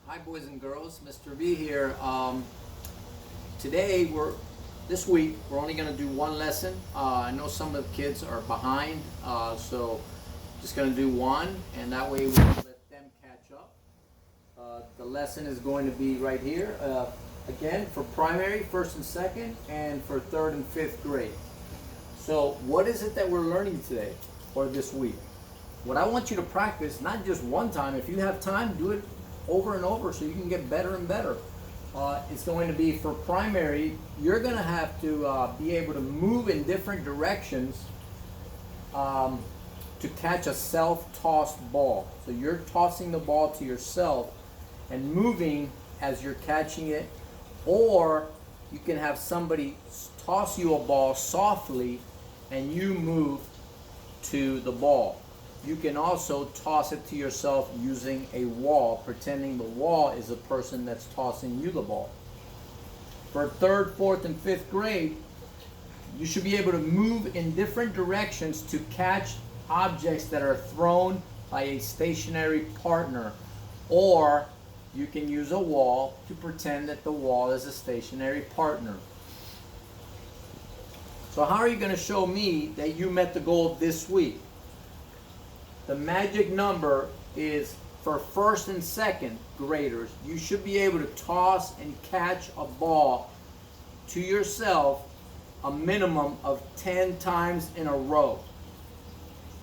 Hi boys and girls, Mr. V here. This week we're only going to do one lesson. I know some of the kids are behind, so just going to do one, and that way we can let them catch up. The lesson is going to be right here, again for primary, first and second, and for third and fifth grade. So what is it that we're learning today or this week? What I want you to practice, not just one time, if you have time, do it over and over so you can get better and better. It's going to be for primary, you're going to have to be able to move in different directions to catch a self-tossed ball. So you're tossing the ball to yourself and moving as you're catching it, or you can have somebody toss you a ball softly and you move to the ball. You can also toss it to yourself using a wall, pretending the wall is a person that's tossing you the ball. For third, fourth, and fifth grade, you should be able to move in different directions to catch objects that are thrown by a stationary partner. Or you can use a wall to pretend that the wall is a stationary partner. So how are you going to show me that you met the goal this week? The magic number is for first and second graders. You should be able to toss and catch a ball to yourself a minimum of 10 times in a row.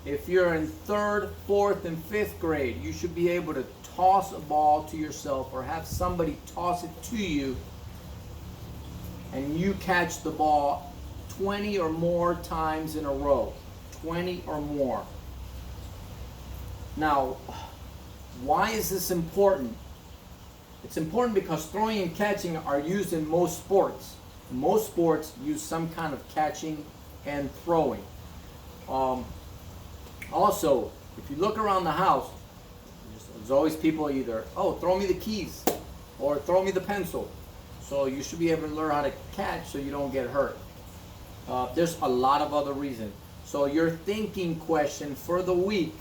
If you're in third, fourth, and fifth grade, you should be able to toss a ball to yourself or have somebody toss it to you and you catch the ball 20 or more times in a row. 20 or more. Now, why is this important? It's important because throwing and catching are used in most sports. Most sports use some kind of catching and throwing. Also, if you look around the house, there's always people either, oh, throw me the keys, or throw me the pencil. So you should be able to learn how to catch so you don't get hurt. There's a lot of other reasons. So your thinking question for the week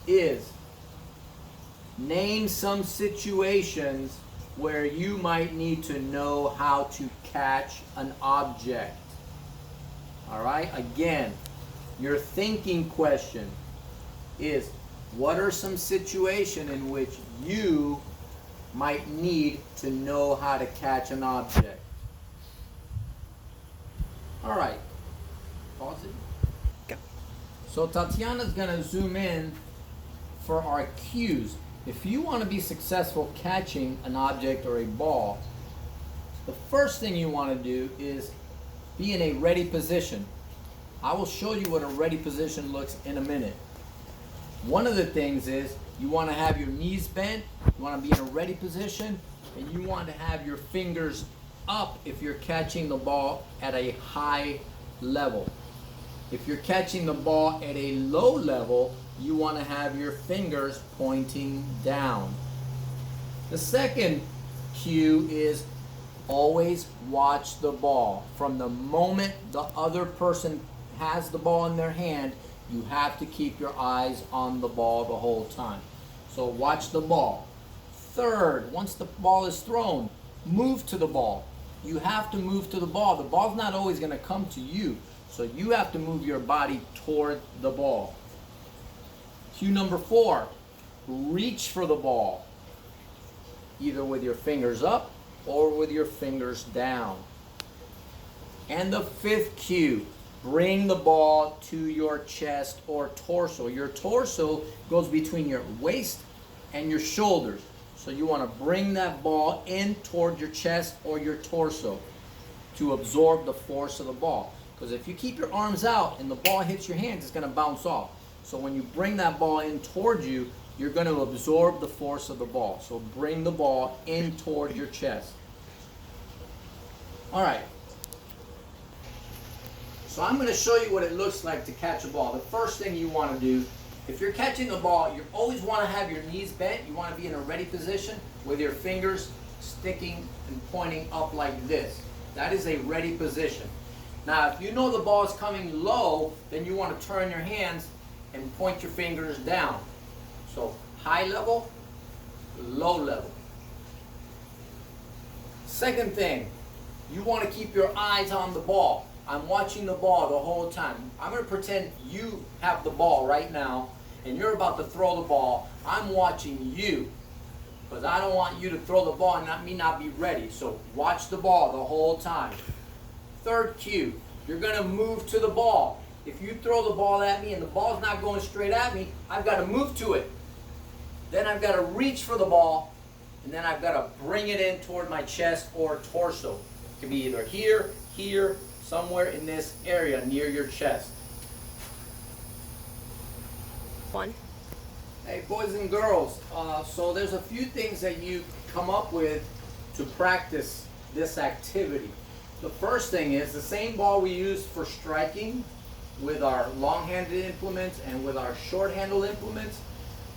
is, name some situations where you might need to know how to catch an object. All right, again, your thinking question is, what are some situations in which you might need to know how to catch an object? All right, pause it. Go. So Tatiana's gonna zoom in for our cues. If you want to be successful catching an object or a ball, the first thing you want to do is be in a ready position. I will show you what a ready position looks in a minute. One of the things is you want to have your knees bent, you want to be in a ready position, and you want to have your fingers up if you're catching the ball at a high level. If you're catching the ball at a low level, you want to have your fingers pointing down. The second cue is always watch the ball. From the moment the other person has the ball in their hand, you have to keep your eyes on the ball the whole time. So watch the ball. Third, once the ball is thrown, move to the ball. You have to move to the ball. The ball's not always going to come to you. So you have to move your body toward the ball. Cue number 4, reach for the ball, either with your fingers up or with your fingers down. And the 5th cue, bring the ball to your chest or torso. Your torso goes between your waist and your shoulders. So you want to bring that ball in toward your chest or your torso to absorb the force of the ball. Because if you keep your arms out and the ball hits your hands, it's going to bounce off. So when you bring that ball in toward you, you're going to absorb the force of the ball. So bring the ball in toward your chest. All right. So I'm going to show you what it looks like to catch a ball. The first thing you want to do, if you're catching the ball, you always want to have your knees bent. You want to be in a ready position with your fingers sticking and pointing up like this. That is a ready position. Now, if you know the ball is coming low, then you want to turn your hands and point your fingers down. So high level, low level. Second thing, you want to keep your eyes on the ball. I'm watching the ball the whole time. I'm going to pretend you have the ball right now and you're about to throw the ball. I'm watching you because I don't want you to throw the ball and me not be ready. So watch the ball the whole time. Third cue, you're going to move to the ball. If you throw the ball at me and the ball's not going straight at me, I've got to move to it. Then I've got to reach for the ball, and then I've got to bring it in toward my chest or torso. It can be either here, here, somewhere in this area near your chest. One. Hey, boys and girls, so there's a few things that you come up with to practice this activity. The first thing is the same ball we use for striking with our long-handed implements and with our short-handled implements.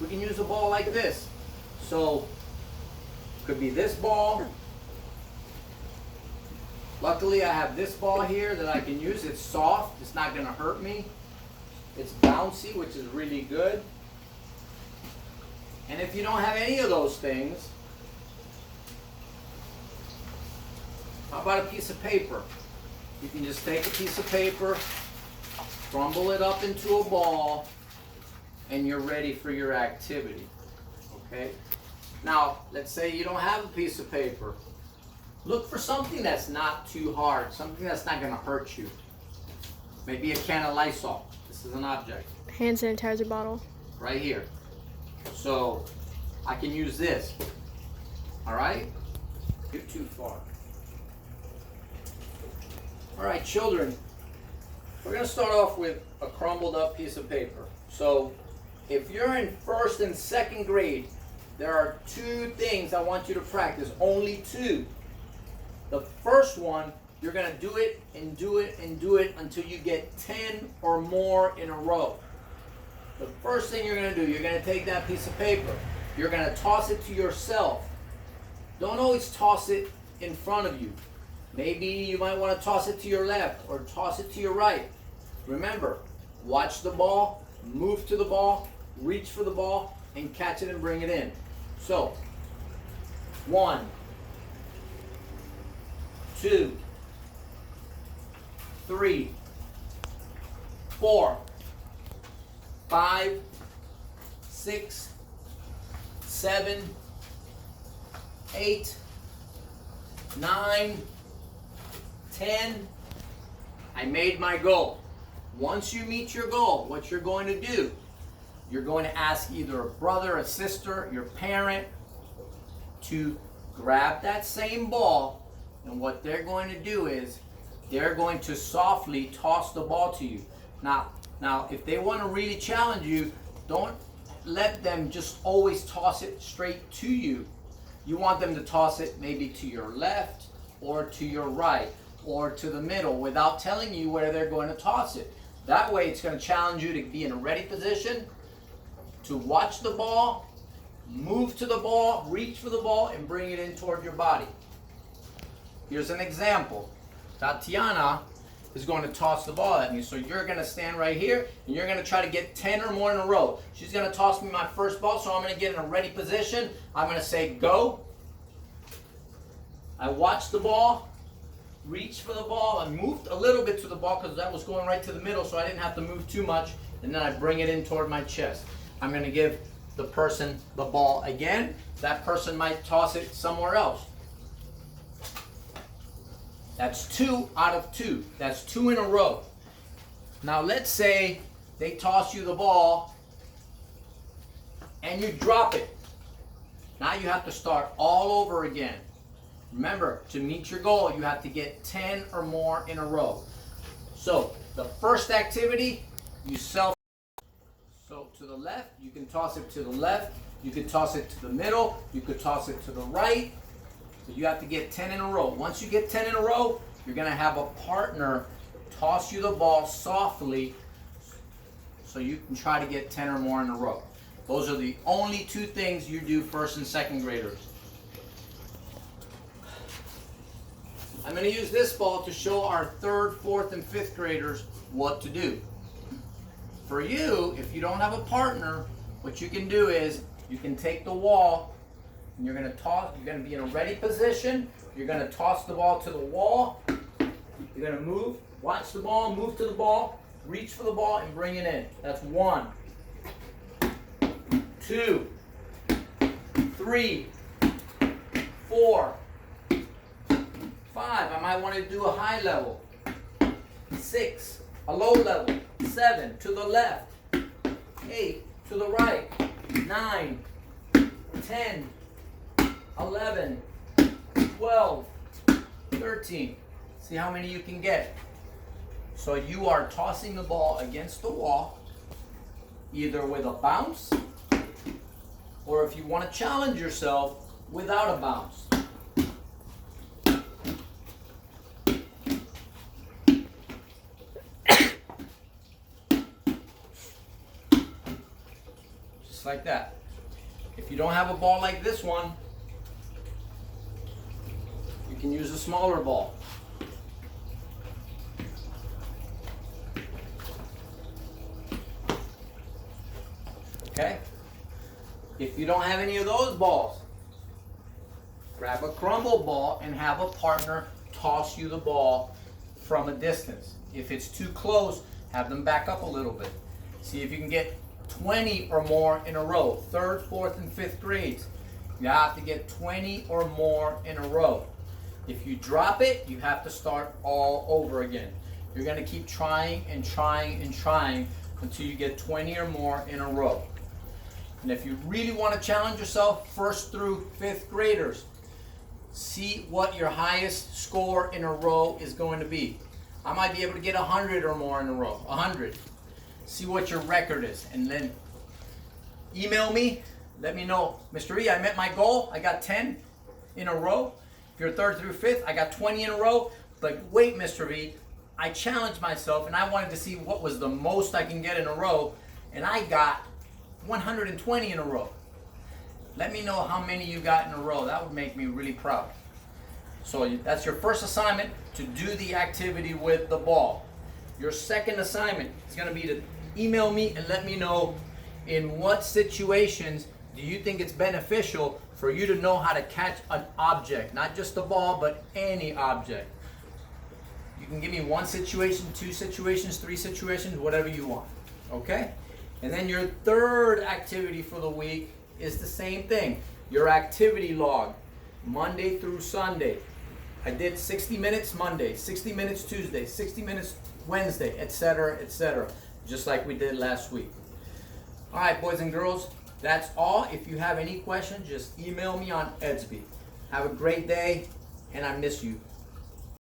We can use a ball like this. So, could be this ball. Luckily, I have this ball here that I can use. It's soft. It's not going to hurt me. It's bouncy, which is really good. And if you don't have any of those things, how about a piece of paper? You can just take a piece of paper, crumble it up into a ball, and you're ready for your activity. Okay? Now, let's say you don't have a piece of paper. Look for something that's not too hard, something that's not going to hurt you. Maybe a can of Lysol. This is an object. Hand sanitizer bottle. Right here. So, I can use this. Alright? You're too far. Alright, children. We're going to start off with a crumbled up piece of paper. So, if you're in first and second grade, there are two things I want you to practice. Only two. The first one, you're going to do it and do it and do it until you get 10 or more in a row. The first thing you're going to do, you're going to take that piece of paper. You're going to toss it to yourself. Don't always toss it in front of you. Maybe you might want to toss it to your left or toss it to your right. Remember, watch the ball, move to the ball, reach for the ball, and catch it and bring it in. So, 1, 2, 3, 4, 5, 6, 7, 8, 9, 10. I made my goal. Once you meet your goal, what you're going to do, you're going to ask either a brother, a sister, your parent to grab that same ball, and what they're going to do is they're going to softly toss the ball to you. Now, if they want to really challenge you, don't let them just always toss it straight to you. You want them to toss it maybe to your left or to your right or to the middle without telling you where they're going to toss it. That way it's going to challenge you to be in a ready position, to watch the ball, move to the ball, reach for the ball, and bring it in toward your body. Here's an example. Tatiana is going to toss the ball at me. So you're going to stand right here, and you're going to try to get 10 or more in a row. She's going to toss me my first ball, so I'm going to get in a ready position. I'm going to say, go. I watch the ball, reach for the ball, and moved a little bit to the ball because that was going right to the middle, so I didn't have to move too much. And then I bring it in toward my chest. I'm going to give the person the ball again. That person might toss it somewhere else. That's 2 out of 2. That's 2 in a row. Now let's say they toss you the ball and you drop it. Now you have to start all over again. Remember, to meet your goal, you have to get 10 or more in a row. So the first activity, you So to the left, you can toss it to the left. You could toss it to the middle. You could toss it to the right. So you have to get 10 in a row. Once you get 10 in a row, you're going to have a partner toss you the ball softly so you can try to get 10 or more in a row. Those are the only two things you do first and second graders. I'm going to use this ball to show our third, fourth, and fifth graders what to do. For you, if you don't have a partner, what you can do is you can take the wall And you're gonna toss, you're gonna be in a ready position. You're gonna toss the ball to the wall. You're gonna move, watch the ball, move to the ball, reach for the ball and bring it in. That's 1, 2, 3, 4, 5. I might want to do a high level. 6, a low level. 7, to the left. 8, to the right. 9, 10, 11, 12, 13. See how many you can get. So you are tossing the ball against the wall, either with a bounce, or if you want to challenge yourself, without a bounce. Just like that. If you don't have a ball like this one, you can use a smaller ball. Okay? If you don't have any of those balls, grab a crumble ball and have a partner toss you the ball from a distance. If it's too close, have them back up a little bit. See if you can get 20 or more in a row. 3rd, 4th, and 5th grades. You have to get 20 or more in a row. If you drop it, you have to start all over again. You're going to keep trying and trying and trying until you get 20 or more in a row. And if you really want to challenge yourself, 1st through 5th graders, see what your highest score in a row is going to be. I might be able to get 100 or more in a row, 100. See what your record is, and then email me, let me know, Mr. E, I met my goal, I got 10 in a row. If you're 3rd through 5th, I got 20 in a row. But wait, Mr. V, I challenged myself and I wanted to see what was the most I can get in a row, and I got 120 in a row. Let me know how many you got in a row. That would make me really proud. So that's your first assignment, to do the activity with the ball. Your second assignment is going to be to email me and let me know in what situations do you think it's beneficial for you to know how to catch an object, not just the ball, but any object. You can give me 1 situation, 2 situations, 3 situations, whatever you want. Okay? And then your third activity for the week is the same thing. Your activity log, Monday through Sunday. I did 60 minutes Monday, 60 minutes Tuesday, 60 minutes Wednesday, etc., etc., just like we did last week. All right, boys and girls, that's all. If you have any questions, just email me on Edsby. Have a great day, and I miss you.